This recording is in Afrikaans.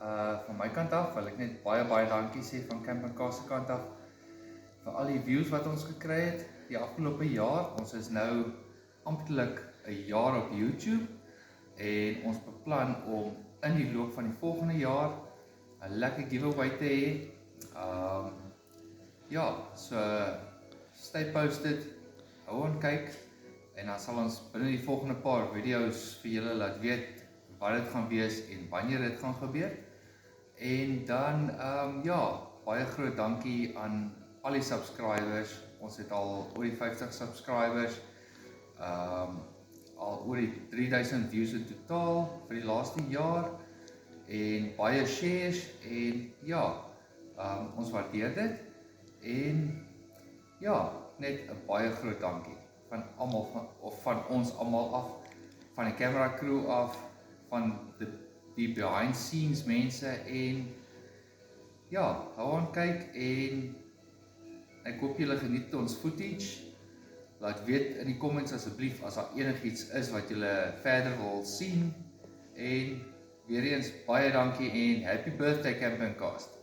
Van my kant af wil ek net baie dankie sê van Campingcast se kant af vir al die views wat ons gekry het die afgelope jaar. Ons is nou amptelik 'n jaar op YouTube en ons beplan om in die loop van die volgende jaar 'n lekker giveaway te hê. So stay posted, hou aan kyk en dan sal ons binne die volgende paar video's vir julle laat weet wat dit gaan wees en wanneer dit gaan gebeur. En dan, baie groot dankie aan al die subscribers. Ons het al oor die 50 subscribers, al oor die 3000 views in totaal vir die laaste jaar en baie shares en ons waardeer dit en net 'n baie groot dankie van almal van ons almal af, van die camera crew af, van die behind scenes mense en hou aan kyk en ek hoop julle geniet ons footage. Laat weet in die comments asseblief as daar enigiets is wat julle verder wil sien en weer eens baie dankie en happy birthday Campingcast.